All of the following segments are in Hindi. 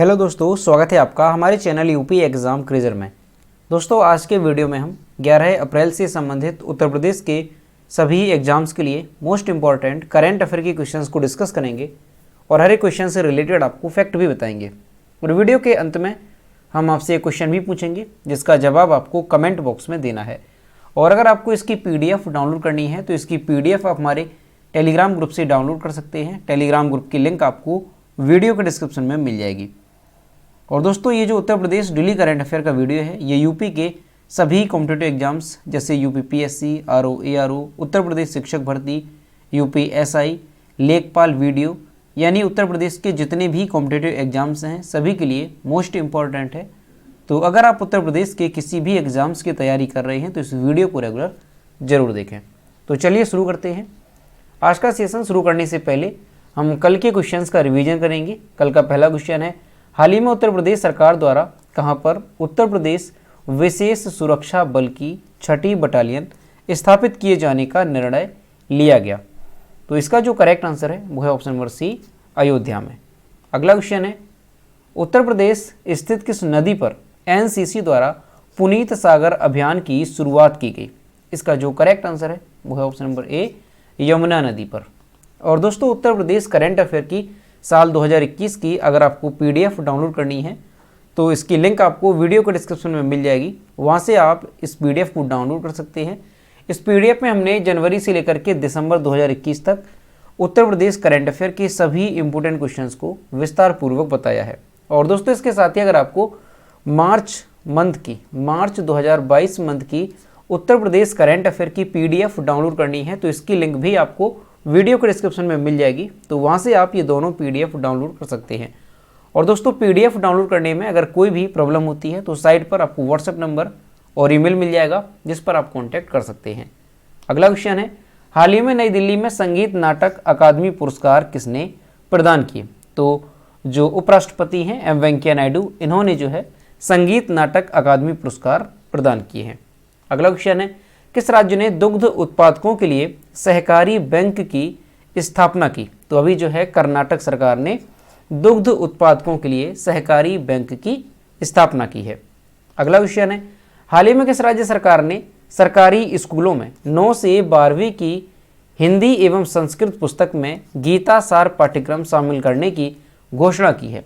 हेलो दोस्तों, स्वागत है आपका हमारे चैनल यूपी एग्ज़ाम क्रिजर में। दोस्तों आज के वीडियो में हम 11 अप्रैल से संबंधित उत्तर प्रदेश के सभी एग्जाम्स के लिए मोस्ट इंपॉर्टेंट करंट अफेयर के क्वेश्चंस को डिस्कस करेंगे और हर एक क्वेश्चन से रिलेटेड आपको फैक्ट भी बताएंगे। और वीडियो के अंत में हम आपसे एक क्वेश्चन भी पूछेंगे जिसका जवाब आपको कमेंट बॉक्स में देना है। और अगर आपको इसकी PDF डाउनलोड करनी है तो इसकी PDF आप हमारे टेलीग्राम ग्रुप से डाउनलोड कर सकते हैं। टेलीग्राम ग्रुप की लिंक आपको वीडियो के डिस्क्रिप्शन में मिल जाएगी। और दोस्तों ये जो Uttar Pradesh daily current affair का वीडियो है ये यूपी के सभी कॉम्पिटिटिव एग्जाम्स जैसे UP PSC, RO, ARO, Uttar Pradesh शिक्षक भर्ती, यूपी SI, लेखपाल वीडियो यानी उत्तर प्रदेश के जितने भी कॉम्पिटिटिव एग्जाम्स हैं सभी के लिए मोस्ट इम्पॉर्टेंट है। तो अगर आप उत्तर प्रदेश के किसी भी एग्जाम्स की तैयारी कर रहे हैं तो इस वीडियो को रेगुलर जरूर देखें। तो चलिए शुरू करते हैं। आज का सेशन शुरू करने से पहले हम कल के क्वेश्चंस का रिवीजन करेंगे। कल का पहला क्वेश्चन है, हाल ही में उत्तर प्रदेश सरकार द्वारा कहां पर उत्तर प्रदेश विशेष सुरक्षा बल की 6ठी बटालियन स्थापित किए जाने का निर्णय लिया गया। तो इसका जो करेक्ट आंसर है वो है ऑप्शन नंबर C, अयोध्या में। अगला क्वेश्चन है, उत्तर प्रदेश स्थित किस नदी पर NCC द्वारा पुनीत सागर अभियान की शुरुआत की गई। इसका जो करेक्ट आंसर है वो है ऑप्शन नंबर A, यमुना नदी पर। और दोस्तों उत्तर प्रदेश करंट अफेयर की साल 2021 की अगर आपको PDF डाउनलोड करनी है तो इसकी लिंक आपको वीडियो के डिस्क्रिप्शन में मिल जाएगी। वहाँ से आप इस PDF को डाउनलोड कर सकते हैं। इस PDF में हमने जनवरी से लेकर के दिसंबर 2021 तक उत्तर प्रदेश करंट अफेयर के सभी इंपॉर्टेंट क्वेश्चंस को विस्तार पूर्वक बताया है। और दोस्तों इसके साथ ही अगर आपको मार्च 2022 मंथ की उत्तर प्रदेश करंट अफेयर की PDF डाउनलोड करनी है तो इसकी लिंक भी आपको वीडियो के डिस्क्रिप्शन में मिल जाएगी। तो वहाँ से आप ये दोनों PDF डाउनलोड कर सकते हैं। और दोस्तों PDF डाउनलोड करने में अगर कोई भी प्रॉब्लम होती है तो साइट पर आपको WhatsApp नंबर और ईमेल मिल जाएगा जिस पर आप कॉन्टैक्ट कर सकते हैं। अगला क्वेश्चन है, हाल ही में नई दिल्ली में संगीत नाटक अकादमी पुरस्कार किसने प्रदान किए। तो जो उपराष्ट्रपति हैं M वेंकैया नायडू, इन्होंने जो है संगीत नाटक अकादमी पुरस्कार प्रदान किए हैं। अगला क्वेश्चन है, किस राज्य ने दुग्ध उत्पादकों के लिए सहकारी बैंक की स्थापना की। तो अभी जो है कर्नाटक सरकार ने दुग्ध उत्पादकों के लिए सहकारी बैंक की स्थापना की है। अगला क्वेश्चन है, हाल ही में किस राज्य सरकार ने सरकारी स्कूलों में 9 से 12वीं की हिंदी एवं संस्कृत पुस्तक में गीता सार पाठ्यक्रम शामिल करने की घोषणा की है।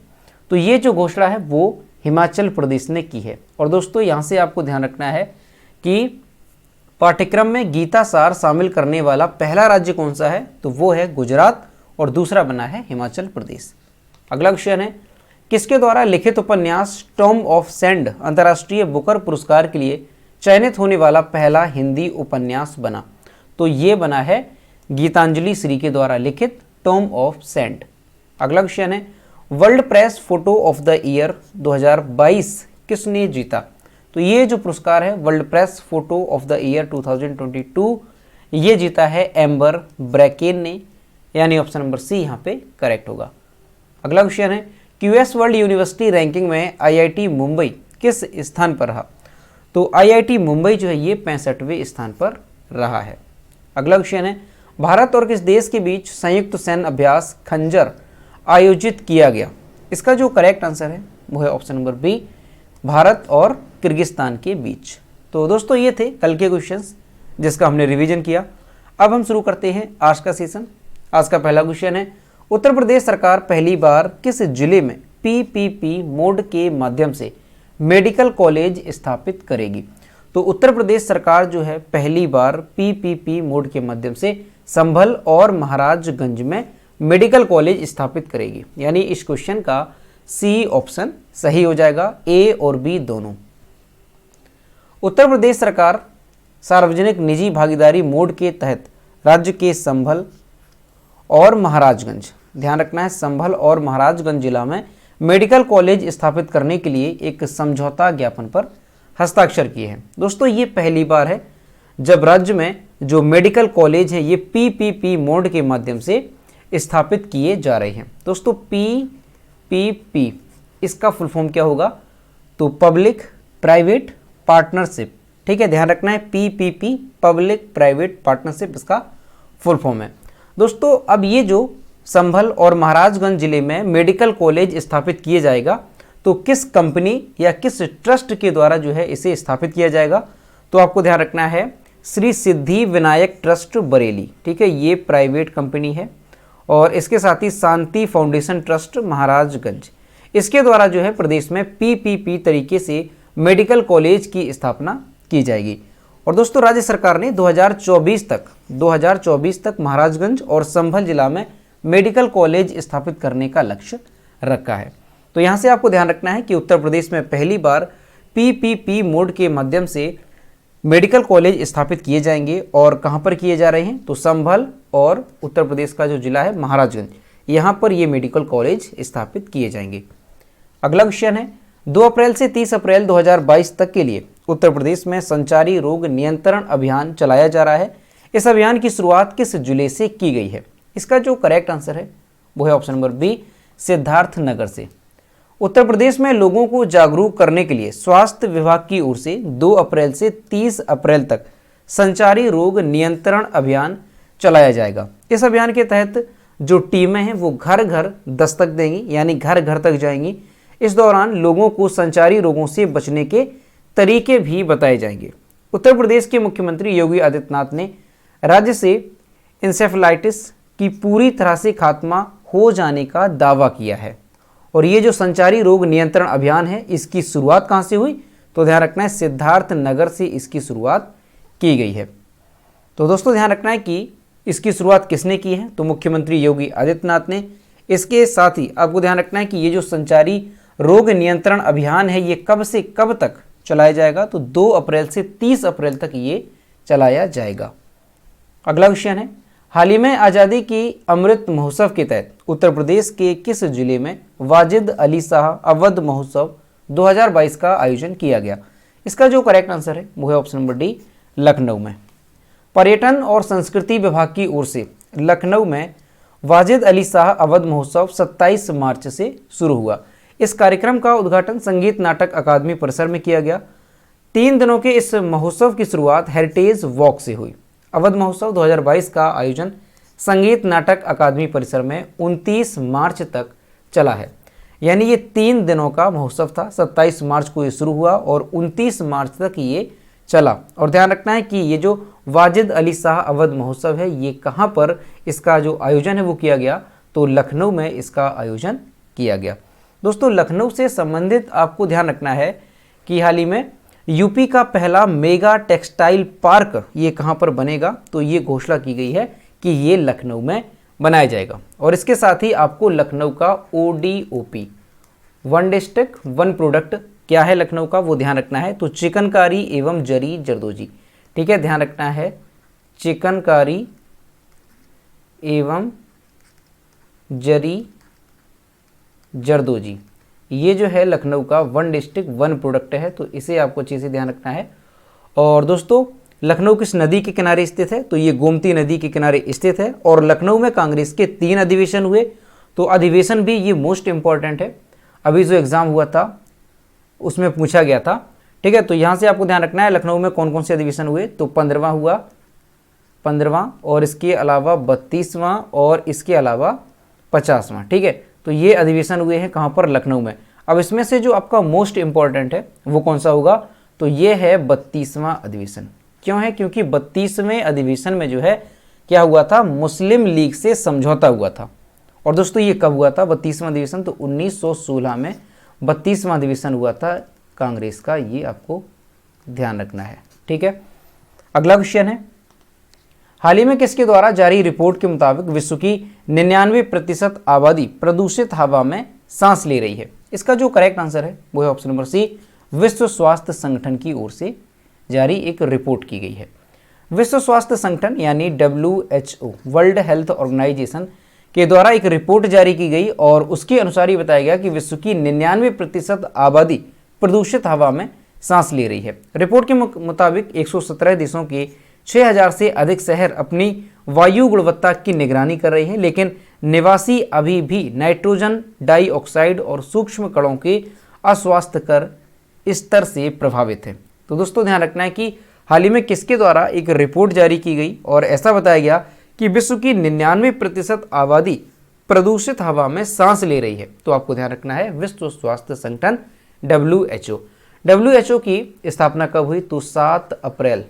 तो ये जो घोषणा है वो हिमाचल प्रदेश ने की है। और दोस्तों यहाँ से आपको ध्यान रखना है कि पाठ्यक्रम में गीता सार शामिल करने वाला पहला राज्य कौन सा है, तो वो है गुजरात और दूसरा बना है हिमाचल प्रदेश। अगला क्वेश्चन है, किसके द्वारा लिखित उपन्यास टॉम ऑफ सैंड अंतर्राष्ट्रीय बुकर पुरस्कार के लिए चयनित होने वाला पहला हिंदी उपन्यास बना। तो ये बना है गीतांजलि श्री के द्वारा लिखित टॉम ऑफ सैंड। अगला क्वेश्चन है, world press photo of the year 2022 किसने जीता। तो ये जो पुरस्कार है world press photo of the year 2022 ये जीता है एम्बर ब्रैकेन ने, यानी ऑप्शन नंबर C यहाँ पे करेक्ट होगा। अगला क्वेश्चन है, QS वर्ल्ड यूनिवर्सिटी रैंकिंग में IIT मुंबई किस स्थान पर रहा। तो IIT मुंबई जो है ये 65वें स्थान पर रहा है। अगला क्वेश्चन है, भारत और किस देश के बीच संयुक्त सैन्य अभ्यास खंजर आयोजित किया गया। इसका जो करेक्ट आंसर है वो है ऑप्शन नंबर B, भारत और किर्गिस्तान के बीच। तो दोस्तों ये थे कल के क्वेश्चंस जिसका हमने रिवीजन किया। अब हम शुरू करते हैं आज का सेशन। आज का पहला क्वेश्चन है, उत्तर प्रदेश सरकार पहली बार किस जिले में PPP मोड के माध्यम से मेडिकल कॉलेज स्थापित करेगी। तो उत्तर प्रदेश सरकार जो है पहली बार PPP मोड के माध्यम से संभल और महाराजगंज में मेडिकल कॉलेज स्थापित करेगी। यानी इस क्वेश्चन का C ऑप्शन सही हो जाएगा, A और B दोनों। उत्तर प्रदेश सरकार सार्वजनिक निजी भागीदारी मोड के तहत राज्य के संभल और महाराजगंज, ध्यान रखना है संभल और महाराजगंज जिला में मेडिकल कॉलेज स्थापित करने के लिए एक समझौता ज्ञापन पर हस्ताक्षर किए हैं। दोस्तों ये पहली बार है जब राज्य में जो मेडिकल कॉलेज है ये PPP मोड के माध्यम से स्थापित किए जा रहे हैं। दोस्तों PPP इसका फुल फॉर्म क्या होगा, तो पब्लिक प्राइवेट पार्टनरशिप। ठीक है, ध्यान रखना है PPP पब्लिक प्राइवेट पार्टनरशिप इसका फुल फॉर्म है। दोस्तों अब ये जो संभल और महाराजगंज जिले में मेडिकल कॉलेज स्थापित किया जाएगा, तो किस कंपनी या किस ट्रस्ट के द्वारा जो है इसे स्थापित किया जाएगा? तो आपको ध्यान रखना है श्री सिद्धि विनायक ट्रस्ट बरेली, ठीक है, ये प्राइवेट कंपनी है। और इसके साथ ही शांति फाउंडेशन ट्रस्ट महाराजगंज, इसके द्वारा जो है प्रदेश में पीपीपी तरीके से मेडिकल कॉलेज की स्थापना की जाएगी। और दोस्तों राज्य सरकार ने 2024 तक महाराजगंज और संभल जिला में मेडिकल कॉलेज स्थापित करने का लक्ष्य रखा है। तो यहाँ से आपको ध्यान रखना है कि उत्तर प्रदेश में पहली बार पीपीपी मोड के माध्यम से मेडिकल कॉलेज स्थापित किए जाएंगे। और कहाँ पर किए जा रहे हैं? तो संभल और उत्तर प्रदेश का जो जिला है महाराजगंज, यहाँ पर ये मेडिकल कॉलेज स्थापित किए जाएंगे। अगला क्वेश्चन है 2 अप्रैल से 30 अप्रैल 2022 तक के लिए उत्तर प्रदेश में संचारी रोग नियंत्रण अभियान चलाया जा रहा है। इस अभियान की शुरुआत किस जिले से की गई है? इसका जो करेक्ट आंसर है वो है ऑप्शन नंबर बी, सिद्धार्थनगर से। उत्तर प्रदेश में लोगों को जागरूक करने के लिए स्वास्थ्य विभाग की ओर से 2 अप्रैल से 30 अप्रैल तक संचारी रोग नियंत्रण अभियान चलाया जाएगा। इस अभियान के तहत जो टीमें हैं वो घर घर दस्तक देंगी, यानी घर घर तक जाएंगी। इस दौरान लोगों को संचारी रोगों से बचने के तरीके भी बताए जाएंगे। उत्तर प्रदेश के मुख्यमंत्री योगी आदित्यनाथ ने राज्य से इंसेफेलाइटिस की पूरी तरह से खात्मा हो जाने का दावा किया है। और ये जो संचारी रोग नियंत्रण अभियान है, इसकी शुरुआत कहाँ से हुई? तो ध्यान रखना है सिद्धार्थनगर से इसकी शुरुआत की गई है। तो दोस्तों ध्यान रखना है कि इसकी शुरुआत किसने की है? तो मुख्यमंत्री योगी आदित्यनाथ ने। इसके साथ ही आपको ध्यान रखना है कि ये जो संचारी रोग नियंत्रण अभियान है ये कब से कब तक चलाया जाएगा? तो 2 अप्रैल से 30 अप्रैल तक ये चलाया जाएगा। अगला क्वेश्चन है हाल ही में आज़ादी की अमृत महोत्सव के तहत उत्तर प्रदेश के किस जिले में वाजिद अली शाह अवध महोत्सव 2022 का आयोजन किया गया? इसका जो करेक्ट आंसर है वो है ऑप्शन नंबर डी, लखनऊ में। पर्यटन और संस्कृति विभाग की ओर से लखनऊ में वाजिद अली शाह अवध महोत्सव 27 मार्च से शुरू हुआ। इस कार्यक्रम का उद्घाटन संगीत नाटक अकादमी परिसर में किया गया। 3 दिनों के इस महोत्सव की शुरुआत हेरिटेज वॉक से हुई। अवध महोत्सव 2022 का आयोजन संगीत नाटक अकादमी परिसर में 29 मार्च तक चला है, यानी ये 3 दिनों का महोत्सव था। 27 मार्च को ये शुरू हुआ और 29 मार्च तक ये चला। और ध्यान रखना है कि ये जो वाजिद अली शाह अवध महोत्सव है ये कहाँ पर इसका जो आयोजन है वो किया गया? तो लखनऊ में इसका आयोजन किया गया। दोस्तों लखनऊ से संबंधित आपको ध्यान रखना है कि हाल ही में यूपी का पहला मेगा टेक्सटाइल पार्क ये कहाँ पर बनेगा? तो ये घोषणा की गई है कि ये लखनऊ में बनाया जाएगा। और इसके साथ ही आपको लखनऊ का ODOP, one district one product क्या है लखनऊ का वो ध्यान रखना है। तो चिकनकारी एवं जरी जरदोजी, ठीक है, ध्यान रखना है चिकनकारी एवं जरी जरदोजी, ये जो है लखनऊ का वन डिस्ट्रिक्ट वन प्रोडक्ट है। तो इसे आपको अच्छे से ध्यान रखना है। और दोस्तों लखनऊ किस नदी के किनारे स्थित है? तो ये गोमती नदी के किनारे स्थित है। और लखनऊ में कांग्रेस के 3 अधिवेशन हुए। तो अधिवेशन भी ये मोस्ट इंपॉर्टेंट है, अभी जो एग्जाम हुआ था उसमें पूछा गया था, ठीक है। तो यहाँ से आपको ध्यान रखना है लखनऊ में कौन कौन से अधिवेशन हुए। तो 15वां हुआ, 15वां, और इसके अलावा 32वां और इसके अलावा 50वां, ठीक है। तो ये अधिवेशन हुए हैं कहाँ पर? लखनऊ में। अब इसमें से जो आपका मोस्ट इंपॉर्टेंट है वो कौन सा होगा? तो ये है 32वां अधिवेशन। क्यों है? क्योंकि 32वें अधिवेशन में जो है क्या हुआ था? मुस्लिम लीग से समझौता हुआ था। और दोस्तों ये कब हुआ था 32वां अधिवेशन? तो 1916 में 32वां अधिवेशन हुआ था कांग्रेस का, ये आपको ध्यान रखना है, ठीक है। अगला क्वेश्चन है हाल ही में किसके द्वारा जारी रिपोर्ट के मुताबिक विश्व की 99% आबादी प्रदूषित हवा में सांस ले रही है? इसका जो करेक्ट आंसर है वो है ऑप्शन नंबर सी, विश्व स्वास्थ्य संगठन की ओर से जारी एक रिपोर्ट की गई है। विश्व स्वास्थ्य संगठन यानी WHO, वर्ल्ड हेल्थ ऑर्गेनाइजेशन के द्वारा एक रिपोर्ट जारी की गई और उसके अनुसार ये बताया गया कि विश्व की 99% आबादी प्रदूषित हवा में सांस ले रही है। रिपोर्ट के मुताबिक 117 देशों के 6000 से अधिक शहर अपनी वायु गुणवत्ता की निगरानी कर रहे हैं, लेकिन निवासी अभी भी नाइट्रोजन डाइऑक्साइड और सूक्ष्म कणों के अस्वास्थ्यकर स्तर से प्रभावित है। तो दोस्तों ध्यान रखना है कि हाल ही में किसके द्वारा एक रिपोर्ट जारी की गई और ऐसा बताया गया कि विश्व की 99% आबादी प्रदूषित हवा में सांस ले रही है? तो आपको ध्यान रखना है विश्व स्वास्थ्य संगठन WHO। WHO की स्थापना कब हुई? तो 7 अप्रैल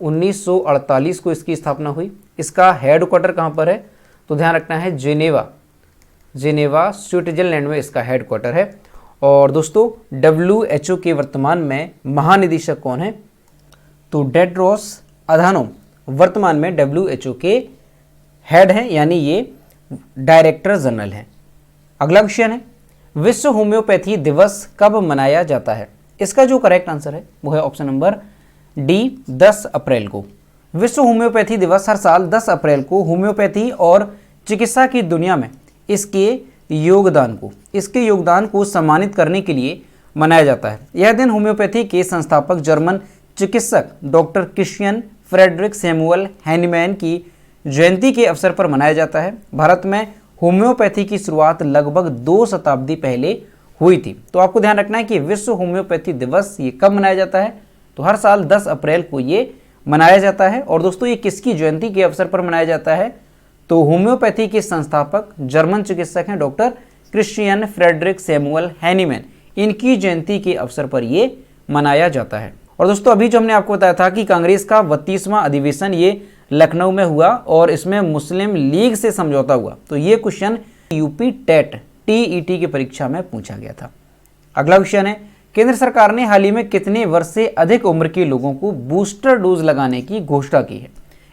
1948 को इसकी स्थापना हुई। इसका हेडक्वार्टर कहाँ पर है? तो ध्यान रखना है जेनेवा स्विट्जरलैंड में इसका हेडक्वार्टर है। और दोस्तों WHO के वर्तमान में महानिदेशक कौन है? तो टेड्रोस अधानोम वर्तमान में WHO के हेड हैं, यानी ये डायरेक्टर जनरल हैं। अगला क्वेश्चन है, विश्व होम्योपैथी दिवस कब मनाया जाता है? इसका जो करेक्ट आंसर है वो है ऑप्शन नंबर डी, 10 अप्रैल को। विश्व होम्योपैथी दिवस हर साल 10 अप्रैल को होम्योपैथी और चिकित्सा की दुनिया में इसके योगदान को सम्मानित करने के लिए मनाया जाता है। यह दिन होम्योपैथी के संस्थापक जर्मन चिकित्सक doctor Christian Friedrich Samuel Hahnemann की जयंती के अवसर पर मनाया जाता है। भारत में होम्योपैथी की शुरुआत लगभग 2 शताब्दी पहले हुई थी। तो आपको ध्यान रखना है कि विश्व होम्योपैथी दिवस ये कब मनाया जाता है? तो हर साल 10 अप्रैल को ये मनाया जाता है। और दोस्तों ये किसकी जयंती के अवसर पर मनाया जाता है? तो होम्योपैथी के संस्थापक जर्मन चिकित्सक हैं doctor Christian Friedrich Samuel Hahnemann, इनकी जयंती के अवसर पर ये मनाया जाता है। और दोस्तों अभी जो हमने आपको बताया था कि कांग्रेस का 32वां अधिवेशन ये लखनऊ में हुआ और इसमें मुस्लिम लीग से समझौता हुआ। तो ये क्वेश्चन यूपी टेट TET की परीक्षा में पूछा गया था। अगला क्वेश्चन है, केंद्र सरकार ने हाल ही में कितने वर्ष से अधिक उम्र के लोगों को बूस्टर डोज लगाने की घोषणा की है?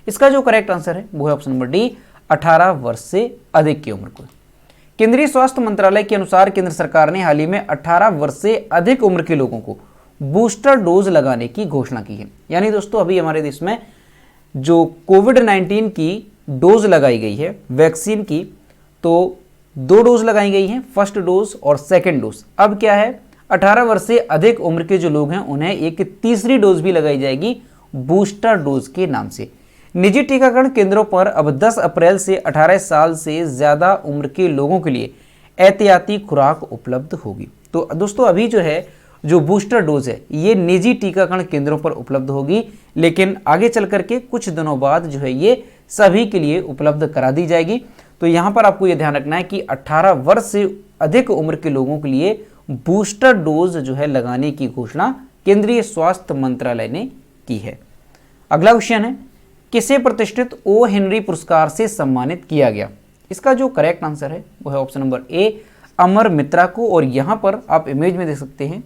इसका जो करेक्ट आंसर है वो है ऑप्शन नंबर डी, 18 वर्ष से अधिक की उम्र को। केंद्रीय स्वास्थ्य मंत्रालय के अनुसार केंद्र सरकार ने हाल ही में 18 वर्ष से अधिक उम्र के लोगों को बूस्टर डोज लगाने की घोषणा की है। यानी दोस्तों अभी हमारे देश में जो कोविड-19 की डोज लगाई गई है वैक्सीन की, तो 2 डोज लगाई गई हैं, फर्स्ट डोज और सेकेंड डोज। अब क्या है, 18 वर्ष से अधिक उम्र के जो लोग हैं उन्हें एक तीसरी डोज भी लगाई जाएगी बूस्टर डोज के नाम से। निजी टीकाकरण केंद्रों पर अब 10 अप्रैल से 18 साल से ज़्यादा उम्र के लोगों के लिए एहतियाती खुराक उपलब्ध होगी। तो दोस्तों अभी जो है जो बूस्टर डोज है ये निजी टीकाकरण केंद्रों पर उपलब्ध होगी, लेकिन आगे चल करके कुछ दिनों बाद जो है ये सभी के लिए उपलब्ध करा दी जाएगी। तो यहाँ पर आपको ये ध्यान रखना है कि 18 वर्ष से अधिक उम्र के लोगों के लिए बूस्टर डोज जो है लगाने की घोषणा केंद्रीय स्वास्थ्य मंत्रालय ने की है। अगला क्वेश्चन है, किसे प्रतिष्ठित ओ हेनरी पुरस्कार से सम्मानित किया गया? इसका जो करेक्ट आंसर है वो है ऑप्शन नंबर ए, अमर मित्रा को। और यहाँ पर आप इमेज में देख सकते हैं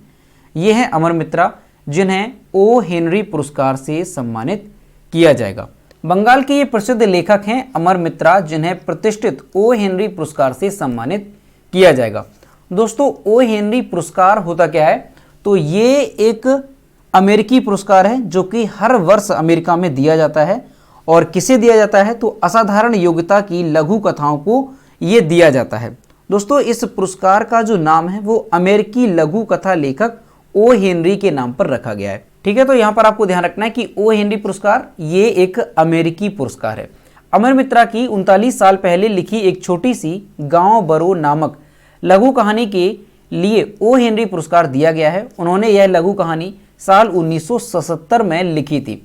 ये है अमर मित्रा जिन्हें ओ हेनरी पुरस्कार से सम्मानित किया जाएगा। बंगाल के ये प्रसिद्ध लेखक हैं अमर मित्रा जिन्हें प्रतिष्ठित ओ हेनरी पुरस्कार से सम्मानित किया जाएगा। दोस्तों ओ हेनरी पुरस्कार होता क्या है? तो ये एक अमेरिकी पुरस्कार है जो कि हर वर्ष अमेरिका में दिया जाता है। और किसे दिया जाता है? तो असाधारण योग्यता की लघु कथाओं को ये दिया जाता है। दोस्तों इस पुरस्कार का जो नाम है वो अमेरिकी लघु कथा लेखक ओ हेनरी के नाम पर रखा गया है। ठीक है, तो यहाँ पर आपको ध्यान रखना है कि ओ हेनरी पुरस्कार ये एक अमेरिकी पुरस्कार है। अमर मित्रा की 39 साल पहले लिखी एक छोटी सी गांव बरो नामक लघु कहानी के लिए ओ हेनरी पुरस्कार दिया गया है। उन्होंने यह लघु कहानी साल 1977 में लिखी थी।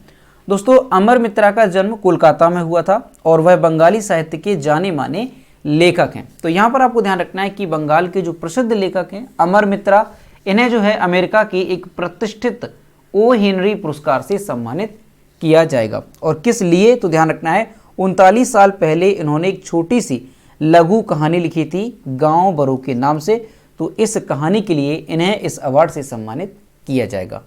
दोस्तों अमर मित्रा का जन्म कोलकाता में हुआ था और वह बंगाली साहित्य के जाने माने लेखक हैं। तो यहाँ पर आपको ध्यान रखना है कि बंगाल के जो प्रसिद्ध लेखक हैं अमर मित्रा, इन्हें जो है अमेरिका की एक प्रतिष्ठित ओ हेनरी पुरस्कार से सम्मानित किया जाएगा। और किस लिए? तो ध्यान रखना है 39 साल पहले इन्होंने एक छोटी सी लघु कहानी लिखी थी गांव बरो के नाम से। तो इस कहानी के लिए इन्हें इस अवार्ड से सम्मानित किया जाएगा।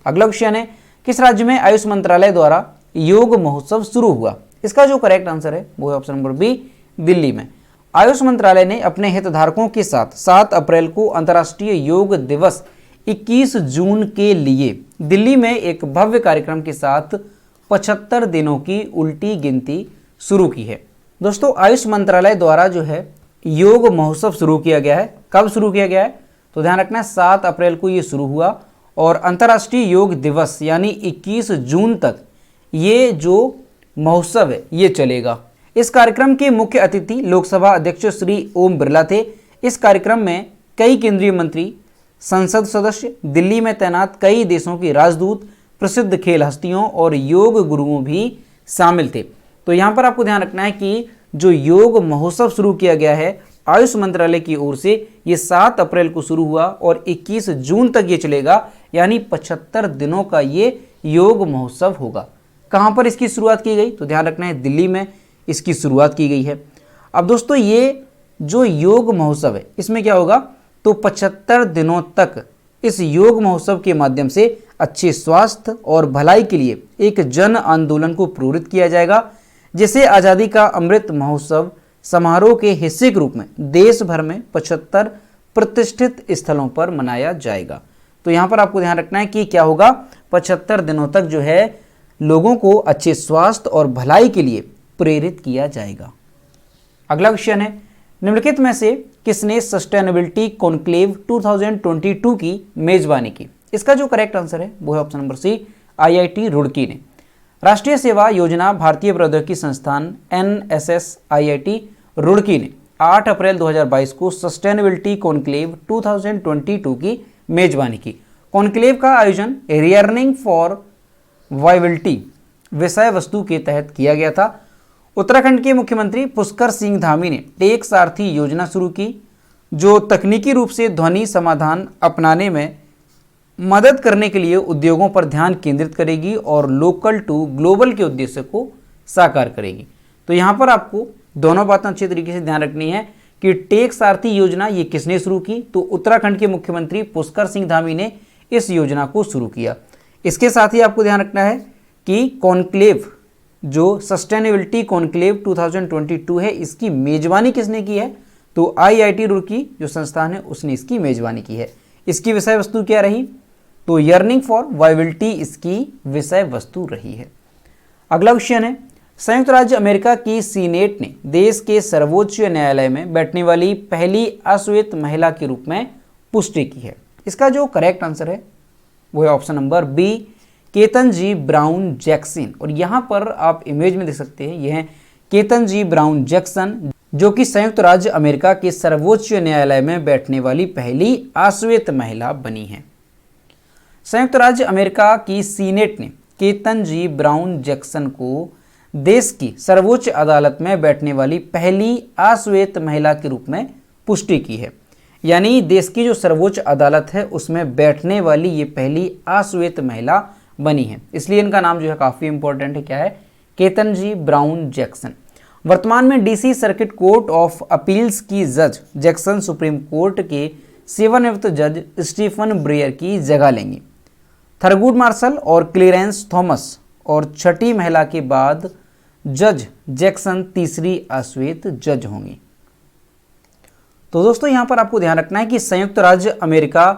अगला क्वेश्चन है, किस राज्य में आयुष मंत्रालय द्वारा योग महोत्सव शुरू हुआ? इसका जो करेक्ट आंसर है वो है ऑप्शन नंबर बी, दिल्ली में। आयुष मंत्रालय ने अपने हितधारकों के साथ 7 अप्रैल को अंतर्राष्ट्रीय योग दिवस 21 जून के लिए दिल्ली में एक भव्य कार्यक्रम के साथ 75 दिनों की उल्टी गिनती शुरू की है। दोस्तों आयुष मंत्रालय द्वारा जो है योग महोत्सव शुरू किया गया है। कब शुरू किया गया है? तो ध्यान रखना है 7 अप्रैल को ये शुरू हुआ और अंतर्राष्ट्रीय योग दिवस यानी 21 जून तक ये जो महोत्सव है ये चलेगा। इस कार्यक्रम के मुख्य अतिथि लोकसभा अध्यक्ष श्री ओम बिरला थे। इस कार्यक्रम में कई केंद्रीय मंत्री, संसद सदस्य, दिल्ली में तैनात कई देशों के राजदूत, प्रसिद्ध खेल हस्तियों और योग गुरुओं भी शामिल थे। तो यहाँ पर आपको ध्यान रखना है कि जो योग महोत्सव शुरू किया गया है आयुष मंत्रालय की ओर से, ये 7 अप्रैल को शुरू हुआ और 21 जून तक ये चलेगा, यानी 75 दिनों का ये योग महोत्सव होगा। कहाँ पर इसकी शुरुआत की गई? तो ध्यान रखना है, दिल्ली में इसकी शुरुआत की गई है। अब दोस्तों ये जो योग महोत्सव है इसमें क्या होगा? तो 75 दिनों तक इस योग महोत्सव के माध्यम से अच्छे स्वास्थ्य और भलाई के लिए एक जन आंदोलन को प्रेरित किया जाएगा, जिसे आज़ादी का अमृत महोत्सव समारोह के हिस्से के रूप में देश भर में 75 प्रतिष्ठित स्थलों पर मनाया जाएगा। तो यहाँ पर आपको ध्यान रखना है कि क्या होगा, 75 दिनों तक जो है लोगों को अच्छे स्वास्थ्य और भलाई के लिए प्रेरित किया जाएगा। अगला क्वेश्चन है, निम्नलिखित में से किसने सस्टेनेबिलिटी कॉन्क्लेव 2022 की मेजबानी की? इसका जो करेक्ट आंसर है वो है option number C, IIT Roorkee ने। राष्ट्रीय सेवा योजना भारतीय प्रौद्योगिकी संस्थान NSS IIT रुड़की ने 8 अप्रैल 2022 को सस्टेनेबिलिटी कॉन्क्लेव 2022 की मेजबानी की। कॉन्क्लेव का आयोजन रियर्निंग फॉर वाइबिलिटी विषय वस्तु के तहत किया गया था। उत्तराखंड के मुख्यमंत्री पुष्कर सिंह धामी ने टेक सारथी योजना शुरू की, जो तकनीकी रूप से ध्वनि समाधान अपनाने में मदद करने के लिए उद्योगों पर ध्यान केंद्रित करेगी और लोकल टू ग्लोबल के उद्देश्य को साकार करेगी। तो यहाँ पर आपको दोनों बातें अच्छे तरीके से ध्यान रखनी है कि टेक सारथी योजना ये किसने शुरू की? तो उत्तराखंड के मुख्यमंत्री पुष्कर सिंह धामी ने इस योजना को शुरू किया। इसके साथ ही आपको ध्यान रखना है कि कॉन्क्लेव, जो सस्टेनेबिलिटी कॉन्क्लेव 2022 है, इसकी मेजबानी किसने की है? तो IIT रुड़की जो संस्थान है उसने इसकी मेजबानी की है। इसकी विषय वस्तु क्या रही? तो यर्निंग फॉर वाइबिलिटी इसकी विषय वस्तु रही है। अगला क्वेश्चन है, संयुक्त राज्य अमेरिका की सीनेट ने देश के सर्वोच्च न्यायालय में बैठने वाली पहली अश्वेत महिला के रूप में पुष्टि की है। इसका जो करेक्ट आंसर है वो है option number B, केतन-जी brown Jackson. और यहाँ पर आप इमेज में देख सकते हैं, यह है केतन-जी ब्राउन जैक्सन, जो कि संयुक्त राज्य अमेरिका के सर्वोच्च न्यायालय में बैठने वाली पहली अश्वेत महिला बनी है। संयुक्त राज्य अमेरिका की सीनेट ने केतन-जी ब्राउन जैक्सन को देश की सर्वोच्च अदालत में बैठने वाली पहली अश्वेत महिला के रूप में पुष्टि की है। यानी देश की जो सर्वोच्च अदालत है उसमें बैठने वाली ये पहली अश्वेत महिला बनी है, इसलिए इनका नाम जो है काफ़ी इंपॉर्टेंट है। क्या है? केतन-जी ब्राउन जैक्सन। वर्तमान में DC circuit court of appeals की जज जैक्सन सुप्रीम कोर्ट के सेवानिवृत्त जज स्टीफन ब्रेयर की जगह लेंगी। थरगुड मार्शल और क्लीरेंस थॉमस और छठी महिला के बाद जज जैक्सन तीसरी अश्वेत जज होंगी। तो दोस्तों यहाँ पर आपको ध्यान रखना है कि संयुक्त राज्य अमेरिका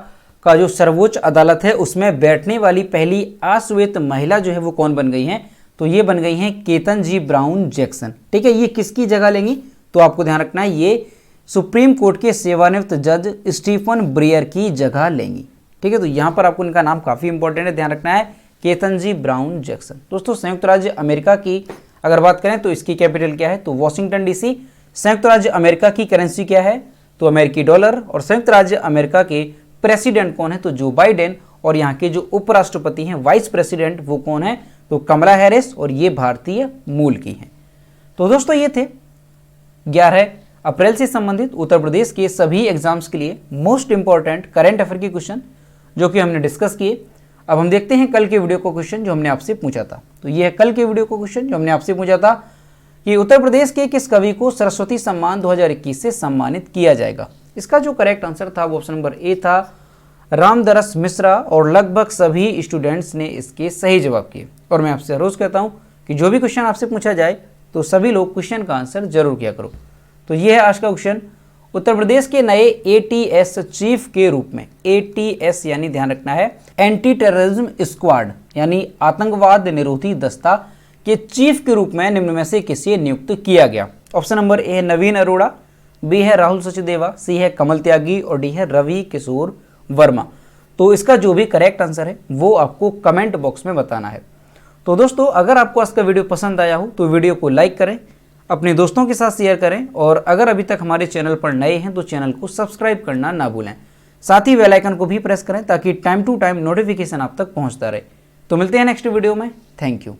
का जो सर्वोच्च अदालत है उसमें बैठने वाली पहली अश्वेत महिला जो है वो कौन बन गई हैं? तो ये बन गई हैं केतन-जी ब्राउन जैक्सन। ठीक है, ये किसकी जगह लेंगी? तो आपको ध्यान रखना है ये सुप्रीम कोर्ट के सेवानिवृत्त जज स्टीफन ब्रेयर की जगह लेंगी। ठीक है, तो यहाँ पर आपको इनका नाम काफ़ी इंपॉर्टेंट है, ध्यान रखना है, केतन-जी ब्राउन जैक्सन। दोस्तों संयुक्त राज्य अमेरिका की अगर बात करें तो इसकी कैपिटल क्या है? तो वॉशिंगटन DC। संयुक्त राज्य अमेरिका की करेंसी क्या है? तो अमेरिकी डॉलर। और संयुक्त राज्य अमेरिका के प्रेसिडेंट कौन है? तो जो बाइडेन। और यहाँ के जो उपराष्ट्रपति हैं, वाइस प्रेसिडेंट, वो कौन है? तो कमला हैरिस, और ये भारतीय मूल की हैं। तो दोस्तों ये थे 11 अप्रैल से संबंधित उत्तर प्रदेश के सभी एग्जाम्स के लिए मोस्ट इंपॉर्टेंट करंट अफेयर के क्वेश्चन जो कि हमने डिस्कस किए। अब हम देखते हैं कल के वीडियो को क्वेश्चन जो हमने आपसे पूछा था। तो ये है कल के वीडियो को क्वेश्चन जो हमने आपसे पूछा था कि उत्तर प्रदेश के किस कवि को सरस्वती सम्मान 2021 से सम्मानित किया जाएगा। इसका जो करेक्ट आंसर था वो ऑप्शन नंबर ए था, रामदरस मिश्रा। और लगभग सभी स्टूडेंट्स ने इसके सही जवाब किए। और मैं आपसे रोज कहता हूँ कि जो भी क्वेश्चन आपसे पूछा जाए तो सभी लोग क्वेश्चन का आंसर जरूर किया करो। तो ये है आज का क्वेश्चन, उत्तर प्रदेश के नए ATS चीफ के रूप में, ATS यानी ध्यान रखना है एंटी टेररिज्म स्क्वाड यानी आतंकवाद निरोधी दस्ता के चीफ के रूप में निम्न में से किसे नियुक्त किया गया। ऑप्शन नंबर ए है नवीन अरोड़ा, बी है राहुल सचदेवा, सी है कमल त्यागी और डी है रवि किशोर वर्मा। तो इसका जो भी करेक्ट आंसर है वो आपको कमेंट बॉक्स में बताना है। तो दोस्तों अगर आपको आज का वीडियो पसंद आया हो तो वीडियो को लाइक करें, अपने दोस्तों के साथ शेयर करें, और अगर अभी तक हमारे चैनल पर नए हैं तो चैनल को सब्सक्राइब करना ना भूलें। साथ ही बेल आइकन को भी प्रेस करें ताकि टाइम टू टाइम नोटिफिकेशन आप तक पहुंचता रहे। तो मिलते हैं नेक्स्ट वीडियो में। Thank you.